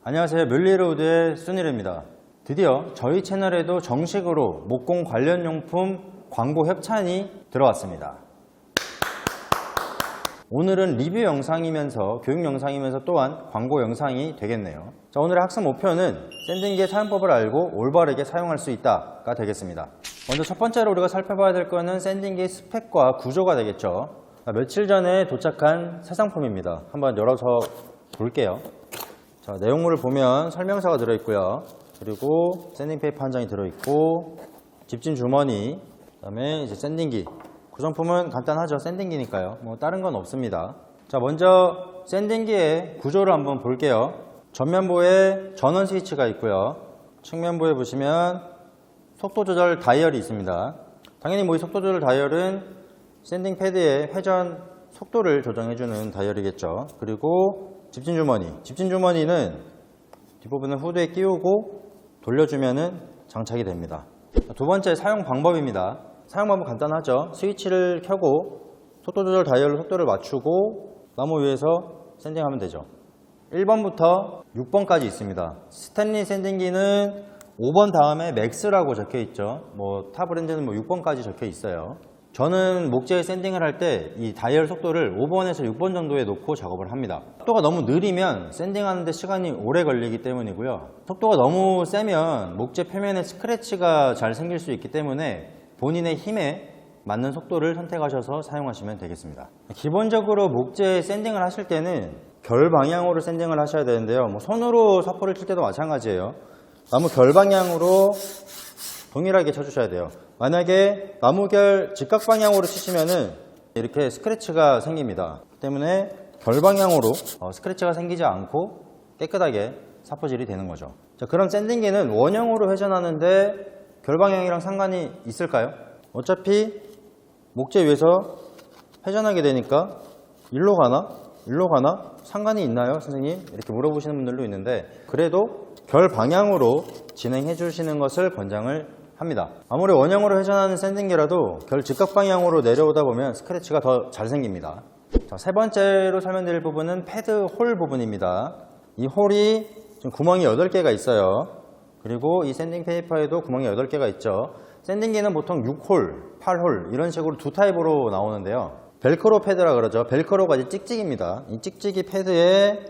안녕하세요. 뮬리로우드의 순일입니다. 드디어 저희 채널에도 정식으로 목공 관련 용품 광고 협찬이 들어왔습니다. 오늘은 리뷰 영상이면서 교육 영상이면서 또한 광고 영상이 되겠네요. 자, 오늘의 학습 목표는 샌딩기의 사용법을 알고 올바르게 사용할 수 있다가 되겠습니다. 먼저 첫 번째로 우리가 살펴봐야 될 거는 샌딩기의 스펙과 구조가 되겠죠. 자, 며칠 전에 도착한 새 상품입니다. 한번 열어서 볼게요. 자, 내용물을 보면 설명서가 들어있고요. 그리고 샌딩 페이퍼 한 장이 들어있고 집진 주머니, 그 다음에 이제 샌딩기. 구성품은 간단하죠. 샌딩기니까요. 뭐 다른 건 없습니다. 자, 먼저 샌딩기의 구조를 한번 볼게요. 전면부에 전원 스위치가 있고요. 측면부에 보시면 속도 조절 다이얼이 있습니다. 당연히 뭐 이 속도 조절 다이얼은 샌딩 패드의 회전 속도를 조정해주는 다이얼이겠죠. 그리고 집진 주머니. 집진 주머니는 뒷부분을 후드에 끼우고 돌려주면은 장착이 됩니다. 두 번째 사용 방법입니다. 사용 방법 간단하죠. 스위치를 켜고 속도 조절 다이얼로 속도를 맞추고 나무 위에서 샌딩하면 되죠. 1번부터 6번까지 있습니다. 스탠리 샌딩기는 5번 다음에 맥스라고 적혀 있죠. 뭐 타 브랜드는 뭐 6번까지 적혀 있어요. 저는 목재에 샌딩을 할 때 이 다이얼 속도를 5번에서 6번 정도에 놓고 작업을 합니다. 속도가 너무 느리면 샌딩하는데 시간이 오래 걸리기 때문이고요. 속도가 너무 세면 목재 표면에 스크래치가 잘 생길 수 있기 때문에 본인의 힘에 맞는 속도를 선택하셔서 사용하시면 되겠습니다. 기본적으로 목재에 샌딩을 하실 때는 결 방향으로 샌딩을 하셔야 되는데요. 뭐 손으로 사포를 칠 때도 마찬가지예요. 나무 결 방향으로 동일하게 쳐주셔야 돼요. 만약에 나무결 직각 방향으로 치시면은 이렇게 스크래치가 생깁니다. 그 때문에 결 방향으로 스크래치가 생기지 않고 깨끗하게 사포질이 되는 거죠. 자, 그럼 샌딩기는 원형으로 회전하는데 결 방향이랑 상관이 있을까요? 어차피 목재 위에서 회전하게 되니까 일로 가나 상관이 있나요, 선생님? 이렇게 물어보시는 분들도 있는데 그래도 결 방향으로 진행해 주시는 것을 권장을 합니다. 아무리 원형으로 회전하는 샌딩기라도 결 직각 방향으로 내려오다 보면 스크래치가 더 잘 생깁니다. 자, 세 번째로 설명드릴 부분은 패드 홀 부분입니다. 이 홀이 지금 구멍이 8개가 있어요. 그리고 이 샌딩 페이퍼에도 구멍이 8개가 있죠. 샌딩기는 보통 6홀, 8홀 이런 식으로 두 타입으로 나오는데요. 벨크로 패드라 그러죠. 벨크로가 이제 찍찍입니다. 이 찍찍이 패드에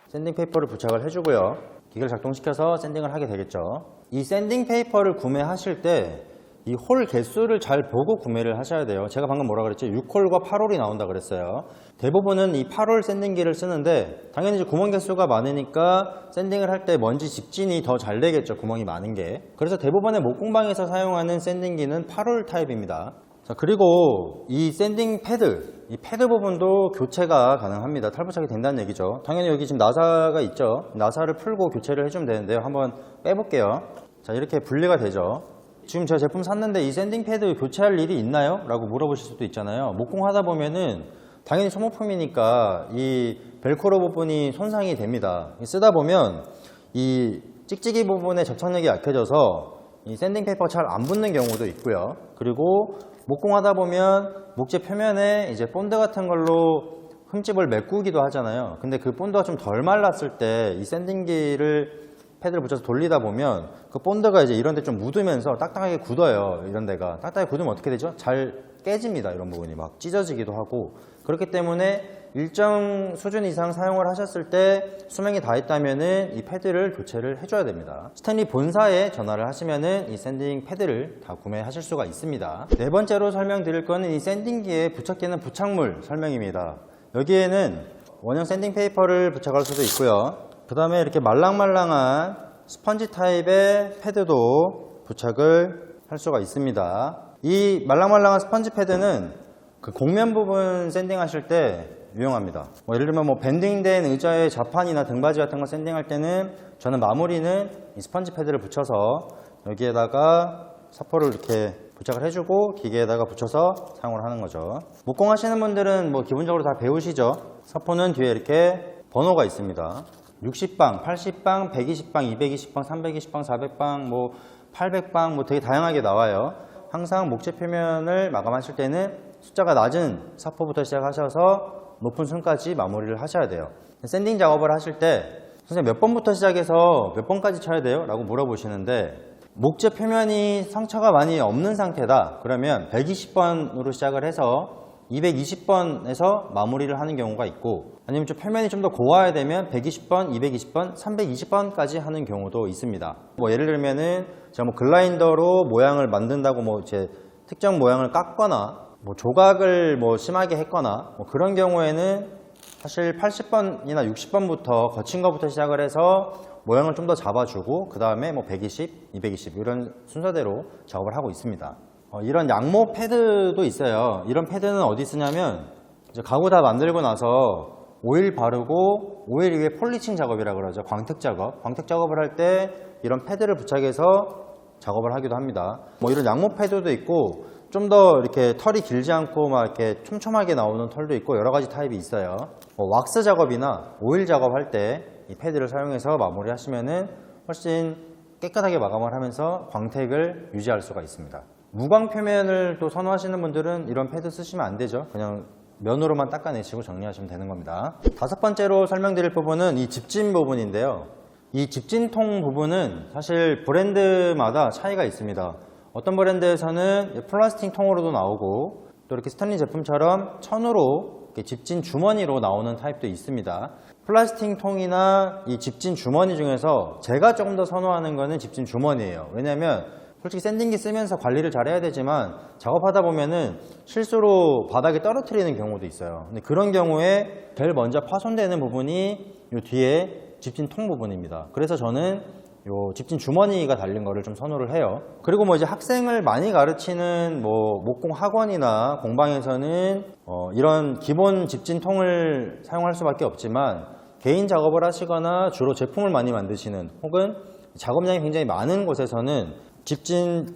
샌딩 페이퍼를 부착을 해주고요. 기계를 작동시켜서 샌딩을 하게 되겠죠. 이 샌딩 페이퍼를 구매하실 때 이 홀 개수를 잘 보고 구매를 하셔야 돼요. 제가 방금 뭐라 그랬지? 6홀과 8홀이 나온다 그랬어요. 대부분은 이 8홀 샌딩기를 쓰는데 당연히 이제 구멍 개수가 많으니까 샌딩을 할 때 먼지 집진이 더 잘 되겠죠. 구멍이 많은 게. 그래서 대부분의 목공방에서 사용하는 샌딩기는 8홀 타입입니다. 자, 그리고 이 샌딩 패드, 이 패드 부분도 교체가 가능합니다. 탈부착이 된다는 얘기죠. 당연히 여기 지금 나사가 있죠. 나사를 풀고 교체를 해주면 되는데요. 한번 빼볼게요. 자, 이렇게 분리가 되죠. 지금 제가 제품 샀는데 이 샌딩 패드 교체할 일이 있나요? 라고 물어보실 수도 있잖아요. 목공하다 보면은 당연히 소모품이니까 이 벨크로 부분이 손상이 됩니다. 쓰다 보면 이 찍찍이 부분의 접착력이 약해져서 이 샌딩 페이퍼가 잘 안 붙는 경우도 있고요. 그리고 목공하다 보면 목재 표면에 이제 본드 같은 걸로 흠집을 메꾸기도 하잖아요. 근데 그 본드가 좀 덜 말랐을 때 이 샌딩기를 패드를 붙여서 돌리다 보면 그 본드가 이제 이런 데 좀 묻으면서 딱딱하게 굳어요. 이런 데가 딱딱하게 굳으면 어떻게 되죠? 잘 깨집니다. 이런 부분이 막 찢어지기도 하고. 그렇기 때문에 일정 수준 이상 사용을 하셨을 때 수명이 다 있다면은 이 패드를 교체를 해줘야 됩니다. 스탠리 본사에 전화를 하시면은 이 샌딩 패드를 다 구매하실 수가 있습니다. 네 번째로 설명드릴 거는 이 샌딩기에 부착되는 부착물 설명입니다. 여기에는 원형 샌딩 페이퍼를 부착할 수도 있고요. 그 다음에 이렇게 말랑말랑한 스펀지 타입의 패드도 부착을 할 수가 있습니다. 이 말랑말랑한 스펀지 패드는 그 곡면 부분 샌딩 하실 때 유용합니다. 예를 들면 뭐 밴딩된 의자의 자판이나 등받이 같은 거 샌딩할 때는 저는 마무리는 이 스펀지 패드를 붙여서 여기에다가 사포를 이렇게 부착을 해주고 기계에다가 붙여서 사용을 하는 거죠. 목공 하시는 분들은 뭐 기본적으로 다 배우시죠. 사포는 뒤에 이렇게 번호가 있습니다. 60방, 80방, 120방, 220방, 320방, 400방, 뭐 800방 뭐 되게 다양하게 나와요. 항상 목재 표면을 마감하실 때는 숫자가 낮은 사포부터 시작하셔서 높은 순까지 마무리를 하셔야 돼요. 샌딩 작업을 하실 때 선생님 몇 번부터 시작해서 몇 번까지 쳐야 돼요? 라고 물어보시는데, 목재 표면이 상처가 많이 없는 상태다 그러면 120번으로 시작을 해서 220번에서 마무리를 하는 경우가 있고, 아니면 좀 표면이 좀 더 고와야 되면 120번, 220번, 320번까지 하는 경우도 있습니다. 뭐 예를 들면은 제가 뭐 글라인더로 모양을 만든다고 뭐 제 특정 모양을 깎거나 뭐 조각을 뭐 심하게 했거나 뭐 그런 경우에는 사실 80번이나 60번부터 거친 것부터 시작을 해서 모양을 좀 더 잡아주고 그 다음에 뭐 120, 220 이런 순서대로 작업을 하고 있습니다. 이런 양모 패드도 있어요. 이런 패드는 어디 쓰냐면 이제 가구 다 만들고 나서 오일 바르고 오일 위에 폴리칭 작업이라 그러죠. 광택 작업. 광택 작업을 할 때 이런 패드를 부착해서 작업을 하기도 합니다. 뭐 이런 양모 패드도 있고 좀 더 이렇게 털이 길지 않고 막 이렇게 촘촘하게 나오는 털도 있고 여러 가지 타입이 있어요. 왁스 작업이나 오일 작업할 때 이 패드를 사용해서 마무리 하시면은 훨씬 깨끗하게 마감을 하면서 광택을 유지할 수가 있습니다. 무광 표면을 또 선호하시는 분들은 이런 패드 쓰시면 안 되죠. 그냥 면으로만 닦아내시고 정리하시면 되는 겁니다. 다섯 번째로 설명드릴 부분은 이 집진 부분인데요. 이 집진통 부분은 사실 브랜드마다 차이가 있습니다. 어떤 브랜드에서는 플라스틱 통으로도 나오고 또 이렇게 스탠리 제품처럼 천으로 집진 주머니로 나오는 타입도 있습니다. 플라스틱 통이나 이 집진 주머니 중에서 제가 조금 더 선호하는 거는 집진 주머니예요. 왜냐면 솔직히 샌딩기 쓰면서 관리를 잘 해야 되지만 작업하다 보면은 실수로 바닥에 떨어뜨리는 경우도 있어요. 근데 그런 경우에 제일 먼저 파손되는 부분이 이 뒤에 집진 통 부분입니다. 그래서 저는 요 집진 주머니가 달린 거를 좀 선호를 해요. 그리고 뭐 이제 학생을 많이 가르치는 뭐 목공 학원이나 공방에서는 이런 기본 집진 통을 사용할 수밖에 없지만 개인 작업을 하시거나 주로 제품을 많이 만드시는 혹은 작업량이 굉장히 많은 곳에서는 집진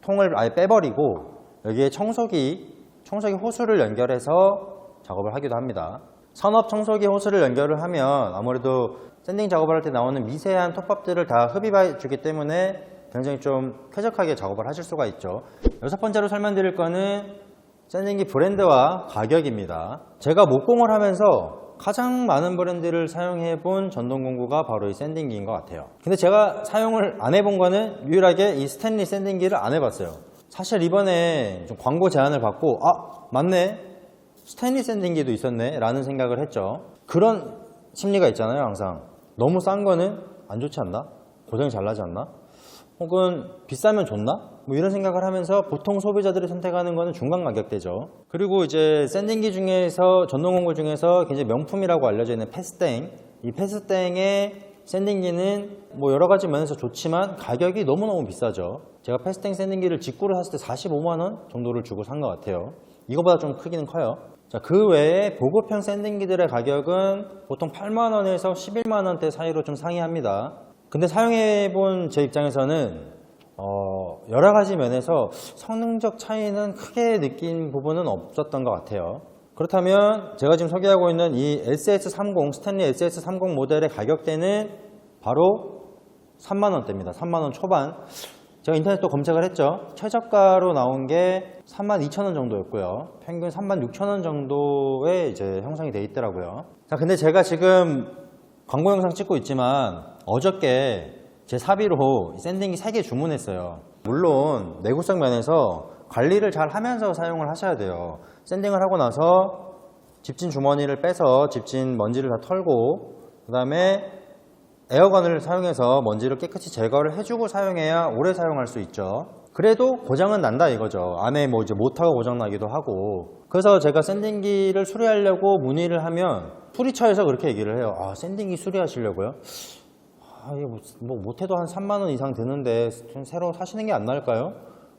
통을 아예 빼버리고 여기에 청소기 호스를 연결해서 작업을 하기도 합니다. 산업 청소기 호스를 연결을 하면 아무래도 샌딩 작업을 할 때 나오는 미세한 톱밥들을 다 흡입해 주기 때문에 굉장히 좀 쾌적하게 작업을 하실 수가 있죠. 여섯 번째로 설명드릴 거는 샌딩기 브랜드와 가격입니다. 제가 목공을 하면서 가장 많은 브랜드를 사용해 본 전동공구가 바로 이 샌딩기인 것 같아요. 근데 제가 사용을 안 해본 거는 유일하게 이 스탠리 샌딩기를 안 해봤어요. 사실 이번에 좀 광고 제안을 받고 맞네, 스탠리 샌딩기도 있었네 라는 생각을 했죠. 그런 심리가 있잖아요. 항상 너무 싼 거는 안 좋지 않나? 고장이 잘 나지 않나? 혹은 비싸면 좋나? 뭐 이런 생각을 하면서 보통 소비자들이 선택하는 거는 중간 가격대죠. 그리고 이제 샌딩기 중에서 전동공구 중에서 굉장히 명품이라고 알려져 있는 패스땡, 이 패스땡의 샌딩기는 뭐 여러 가지 면에서 좋지만 가격이 너무너무 비싸죠. 제가 패스땡 샌딩기를 직구를 샀을 때 45만 원 정도를 주고 산 것 같아요. 이거보다 좀 크기는 커요. 자, 그 외에 보급형 샌딩기들의 가격은 보통 8만 원에서 11만 원대 사이로 좀 상이합니다. 근데 사용해본 제 입장에서는 여러 가지 면에서 성능적 차이는 크게 느낀 부분은 없었던 것 같아요. 그렇다면 제가 지금 소개하고 있는 이 SS30, 스탠리 SS30 모델의 가격대는 바로 3만 원대입니다. 3만 원 초반. 제가 인터넷도 검색을 했죠. 최저가로 나온 게 32,000원 정도였고요. 평균 36,000원 정도에 이제 형성이 돼 있더라고요. 자, 근데 제가 지금 광고 영상 찍고 있지만 어저께 제 사비로 샌딩기 3개 주문했어요. 물론 내구성 면에서 관리를 잘 하면서 사용을 하셔야 돼요. 샌딩을 하고 나서 집진 주머니를 빼서 집진 먼지를 다 털고 그 다음에 에어건을 사용해서 먼지를 깨끗이 제거를 해주고 사용해야 오래 사용할 수 있죠. 그래도 고장은 난다 이거죠. 안에 뭐 이제 모터가 고장나기도 하고. 그래서 제가 샌딩기를 수리하려고 문의를 하면 수리처에서 그렇게 얘기를 해요. 샌딩기 수리하시려고요? 이게 뭐 못해도 한 3만 원 이상 드는데 좀 새로 사시는 게 안 나을까요?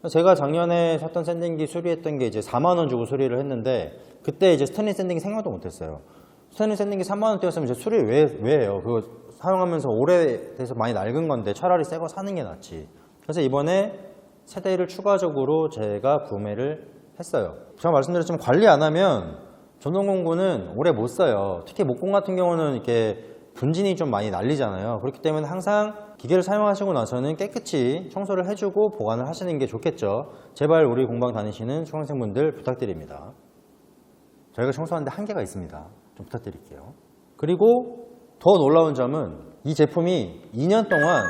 제가 작년에 샀던 샌딩기 수리했던 게 이제 4만 원 주고 수리를 했는데 그때 이제 스탠리 샌딩기 생각도 못했어요. 스탠리 샌딩기 3만 원대였으면 이제 수리 왜 해요? 그거 사용하면서 오래돼서 많이 낡은 건데 차라리 새 거 사는 게 낫지. 그래서 이번에 세대를 추가적으로 제가 구매를 했어요. 제가 말씀드렸지만 관리 안 하면 전동공구는 오래 못 써요. 특히 목공 같은 경우는 이렇게 분진이 좀 많이 날리잖아요. 그렇기 때문에 항상 기계를 사용하시고 나서는 깨끗이 청소를 해주고 보관을 하시는 게 좋겠죠. 제발 우리 공방 다니시는 수강생분들 부탁드립니다. 저희가 청소하는데 한계가 있습니다. 좀 부탁드릴게요. 그리고 더 놀라운 점은 이 제품이 2년 동안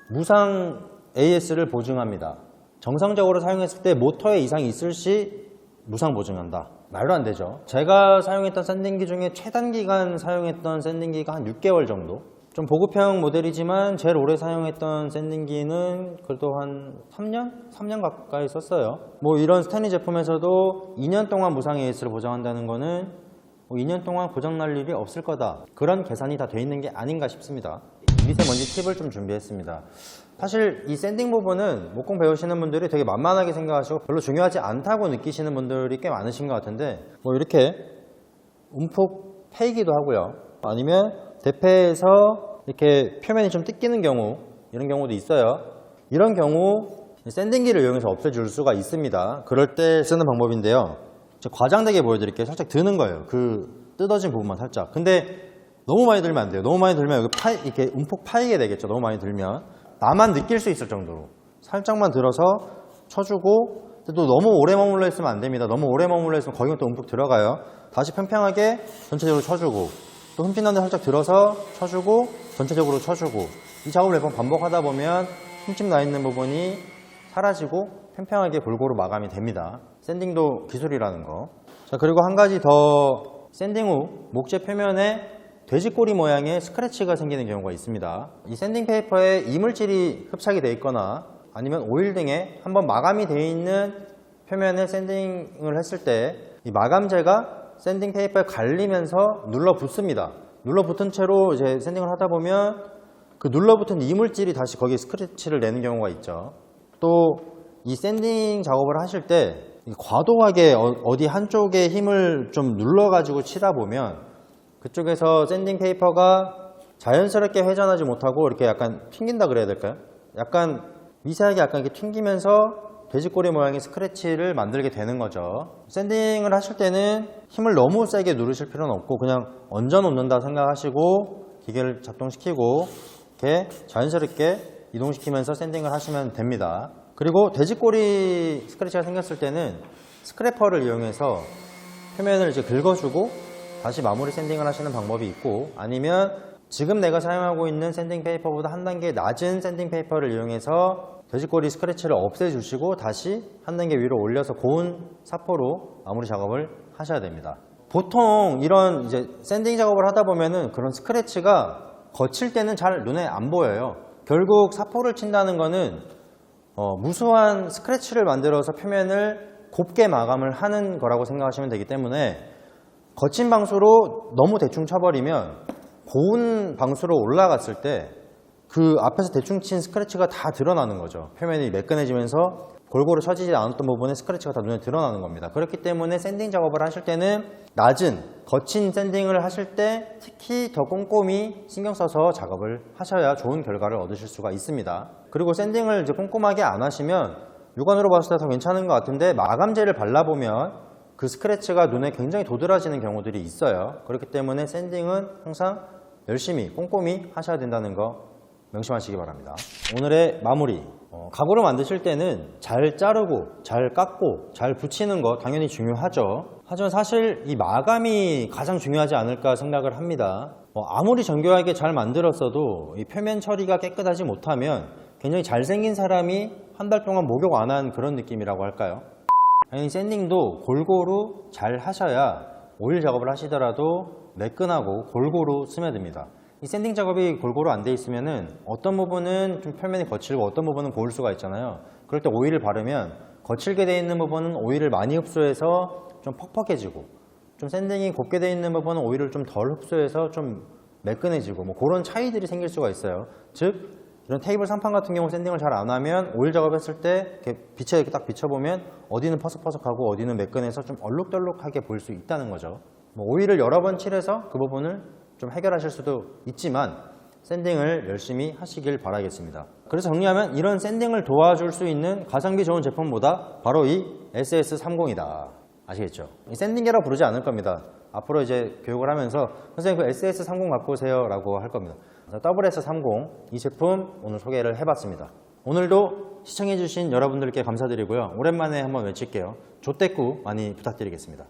무상 AS를 보증합니다. 정상적으로 사용했을 때 모터에 이상이 있을 시 무상 보증한다. 말도 안 되죠. 제가 사용했던 샌딩기 중에 최단 기간 사용했던 샌딩기가 한 6개월 정도. 좀 보급형 모델이지만 제일 오래 사용했던 샌딩기는 그래도 한 3년? 3년 가까이 썼어요. 뭐 이런 스탠리 제품에서도 2년 동안 무상 AS를 보장한다는 거는 2년 동안 고장날 일이 없을 거다. 그런 계산이 다 돼 있는 게 아닌가 싶습니다. 미세먼지 팁을 좀 준비했습니다. 사실 이 샌딩 부분은 목공 배우시는 분들이 되게 만만하게 생각하시고 별로 중요하지 않다고 느끼시는 분들이 꽤 많으신 것 같은데, 뭐 이렇게 움푹 패이기도 하고요. 아니면 대패에서 이렇게 표면이 좀 뜯기는 경우, 이런 경우도 있어요. 이런 경우 샌딩기를 이용해서 없애줄 수가 있습니다. 그럴 때 쓰는 방법인데요. 과장되게 보여드릴게요. 살짝 드는 거예요. 그 뜯어진 부분만 살짝. 근데 너무 많이 들면 안 돼요. 너무 많이 들면 여기 이렇게 움푹 파이게 되겠죠. 너무 많이 들면. 나만 느낄 수 있을 정도로 살짝만 들어서 쳐주고, 또 너무 오래 머물러 있으면 안 됩니다. 너무 오래 머물러 있으면 거기가 또 움푹 들어가요. 다시 평평하게 전체적으로 쳐주고, 또 흠집 나는데 살짝 들어서 쳐주고, 전체적으로 쳐주고, 이 작업을 몇 번 반복하다 보면 흠집 나 있는 부분이 사라지고 평평하게 골고루 마감이 됩니다. 샌딩도 기술이라는 거. 자, 그리고 한 가지 더, 샌딩 후 목재 표면에 돼지꼬리 모양의 스크래치가 생기는 경우가 있습니다. 이 샌딩 페이퍼에 이물질이 흡착이 되어 있거나 아니면 오일 등에 한번 마감이 되어 있는 표면에 샌딩을 했을 때 이 마감제가 샌딩 페이퍼에 갈리면서 눌러붙습니다. 눌러붙은 채로 이제 샌딩을 하다 보면 그 눌러붙은 이물질이 다시 거기에 스크래치를 내는 경우가 있죠. 또 이 샌딩 작업을 하실 때 과도하게 어디 한쪽에 힘을 좀 눌러가지고 치다 보면 그쪽에서 샌딩 페이퍼가 자연스럽게 회전하지 못하고 이렇게 약간 튕긴다 그래야 될까요? 약간 미세하게 약간 이렇게 튕기면서 돼지꼬리 모양의 스크래치를 만들게 되는 거죠. 샌딩을 하실 때는 힘을 너무 세게 누르실 필요는 없고 그냥 얹어 놓는다 생각하시고 기계를 작동시키고 이렇게 자연스럽게 이동시키면서 샌딩을 하시면 됩니다. 그리고 돼지꼬리 스크래치가 생겼을 때는 스크래퍼를 이용해서 표면을 이제 긁어주고 다시 마무리 샌딩을 하시는 방법이 있고, 아니면 지금 내가 사용하고 있는 샌딩 페이퍼보다 한 단계 낮은 샌딩 페이퍼를 이용해서 돼지꼬리 스크래치를 없애주시고 다시 한 단계 위로 올려서 고운 사포로 마무리 작업을 하셔야 됩니다. 보통 이런 이제 샌딩 작업을 하다 보면은 그런 스크래치가 거칠 때는 잘 눈에 안 보여요. 결국 사포를 친다는 거는 무수한 스크래치를 만들어서 표면을 곱게 마감을 하는 거라고 생각하시면 되기 때문에 거친 방수로 너무 대충 쳐버리면 고운 방수로 올라갔을 때 그 앞에서 대충 친 스크래치가 다 드러나는 거죠. 표면이 매끈해지면서 골고루 쳐지지 않았던 부분에 스크래치가 다 눈에 드러나는 겁니다. 그렇기 때문에 샌딩 작업을 하실 때는 낮은 거친 샌딩을 하실 때 특히 더 꼼꼼히 신경 써서 작업을 하셔야 좋은 결과를 얻으실 수가 있습니다. 그리고 샌딩을 이제 꼼꼼하게 안 하시면 육안으로 봤을 때 더 괜찮은 것 같은데 마감제를 발라보면 그 스크래치가 눈에 굉장히 도드라지는 경우들이 있어요. 그렇기 때문에 샌딩은 항상 열심히 꼼꼼히 하셔야 된다는 거 명심하시기 바랍니다. 오늘의 마무리. 가구를 만드실 때는 잘 자르고 잘 깎고 잘 붙이는 거 당연히 중요하죠. 하지만 사실 이 마감이 가장 중요하지 않을까 생각을 합니다. 아무리 정교하게 잘 만들었어도 이 표면 처리가 깨끗하지 못하면 굉장히 잘생긴 사람이 한 달 동안 목욕 안 한 그런 느낌이라고 할까요? 당연히 샌딩도 골고루 잘 하셔야 오일 작업을 하시더라도 매끈하고 골고루 스며듭니다. 이 샌딩 작업이 골고루 안 돼 있으면은 어떤 부분은 좀 표면이 거칠고 어떤 부분은 고울 수가 있잖아요. 그럴 때 오일을 바르면 거칠게 돼 있는 부분은 오일을 많이 흡수해서 좀 퍽퍽해지고, 좀 샌딩이 곱게 돼 있는 부분은 오일을 좀 덜 흡수해서 좀 매끈해지고, 뭐 그런 차이들이 생길 수가 있어요. 즉 이런 테이블 상판 같은 경우 샌딩을 잘 안 하면 오일 작업했을 때 이렇게 빛에 이렇게 딱 비춰보면 어디는 퍼석퍼석하고 어디는 매끈해서 좀 얼룩덜룩하게 보일 수 있다는 거죠. 뭐 오일을 여러 번 칠해서 그 부분을 좀 해결하실 수도 있지만 샌딩을 열심히 하시길 바라겠습니다. 그래서 정리하면 이런 샌딩을 도와줄 수 있는 가성비 좋은 제품보다 바로 이 SS30이다. 아시겠죠? 이 샌딩기라고 부르지 않을 겁니다. 앞으로 이제 교육을 하면서 선생님 그 SS30 갖고 오세요 라고 할 겁니다. WS30 이 제품 오늘 소개를 해봤습니다. 오늘도 시청해주신 여러분들께 감사드리고요. 오랜만에 한번 외칠게요. 조떼꾸 많이 부탁드리겠습니다.